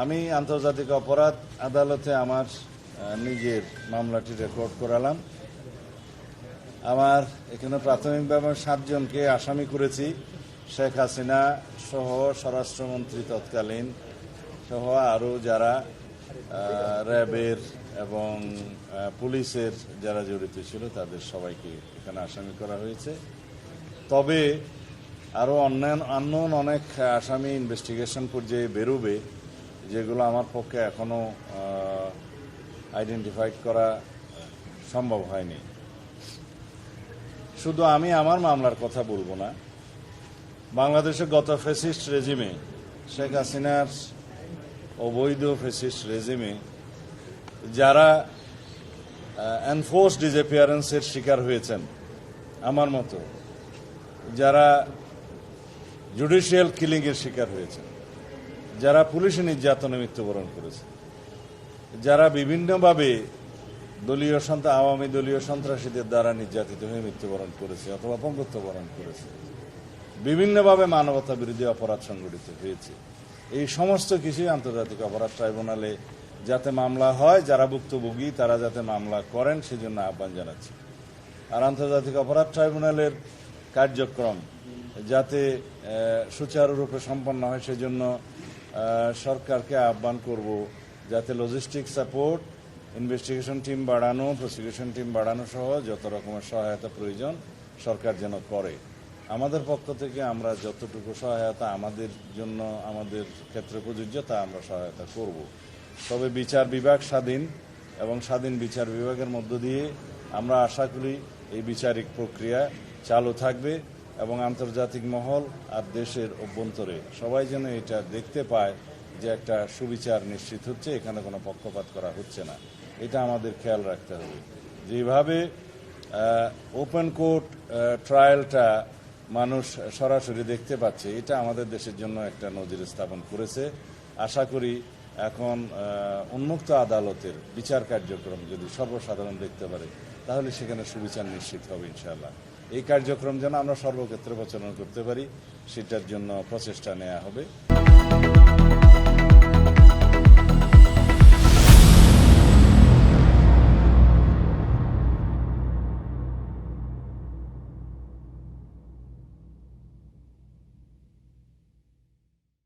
আমি আন্তর্জাতিক অপরাধ আদালতে আমার নিজের মামলাটি রেকর্ড করালাম। আমার এখানে প্রাথমিকভাবে 7 জনকে আসামি করেছি। শেখ হাসিনা সহ স্বরাষ্ট্রমন্ত্রী তৎকালীন সহ আরও যারা র্যাবের এবং পুলিশের যারা জড়িত ছিল তাদের সবাইকে এখানে আসামি করা হয়েছে। তবে আরও অন্য অনেক আসামি ইনভেস্টিগেশন পর্যায়ে বেরোবে, যেগুলো আমার পক্ষে এখনো আইডেন্টিফাইড করা সম্ভব হয়নি। শুধু আমি আমার মামলার কথা বলবো না, বাংলাদেশের গত ফ্যাসিস্ট রেজিমে, শেখ হাসিনার অবৈধ ফ্যাসিস্ট রেজিমে যারা এনফোর্স ডিসঅ্যাপিয়ারেন্সের শিকার হয়েছেন আমার মতো, যারা জুডিশিয়াল কিলিংয়ের শিকার হয়েছেন, যারা পুলিশি নির্যাতনে মৃত্যুবরণ করেছে, যারা বিভিন্নভাবে আওয়ামী দলীয় সন্ত্রাসীদের দ্বারা নির্যাতিত হয়ে মৃত্যুবরণ করেছে অথবা অপঙ্গুত্ব বরণ করেছে, বিভিন্নভাবে মানবতা বিরোধী অপরাধ সংঘটিত হয়েছে, এই সমস্ত কিছুই আন্তর্জাতিক অপরাধ ট্রাইব্যুনালে যাতে মামলা হয়, যারা ভুক্তভোগী তারা যাতে মামলা করেন সেজন্য আহ্বান জানাচ্ছি। আর আন্তর্জাতিক অপরাধ ট্রাইব্যুনালের কার্যক্রম যাতে সুচারুরূপে সম্পন্ন হয় সেজন্য সরকারকে আহ্বান করব যাতে লজিস্টিক সাপোর্ট, ইনভেস্টিগেশন টিম বাড়ানো, প্রসিকিউশন টিম বাড়ানো সহ যত রকমের সহায়তা প্রয়োজন সরকার যেন করে। আমাদের পক্ষ থেকে আমরা যতটুকু সহায়তা আমাদের জন্য আমাদের ক্ষেত্রে প্রযোজ্য তা আমরা সহায়তা করব। তবে বিচার বিভাগ স্বাধীন এবং স্বাধীন বিচার বিভাগের মধ্য দিয়ে আমরা আশা করি এই বিচারিক প্রক্রিয়া চালু থাকবে এবং আন্তর্জাতিক মহল আর দেশের অভ্যন্তরে সবাই যেন এটা দেখতে পায় যে একটা সুবিচার নিশ্চিত হচ্ছে, এখানে কোনো পক্ষপাত করা হচ্ছে না। এটা আমাদের খেয়াল রাখতে হবে। যেভাবে ওপেন কোর্ট ট্রায়ালটা মানুষ সরাসরি দেখতে পাচ্ছে, এটা আমাদের দেশের জন্য একটা নজির স্থাপন করেছে। আশা করি এখন উন্মুক্ত আদালতের বিচার কার্যক্রম যদি সর্বসাধারণ দেখতে পারে তাহলে সেখানে সুবিচার নিশ্চিত হবে ইনশাআল্লাহ। এই কার্যক্রম যেন আমরা সর্বক্ষেত্রে প্রচলন করতে পারি সেটার জন্য প্রচেষ্টা নেওয়া হবে।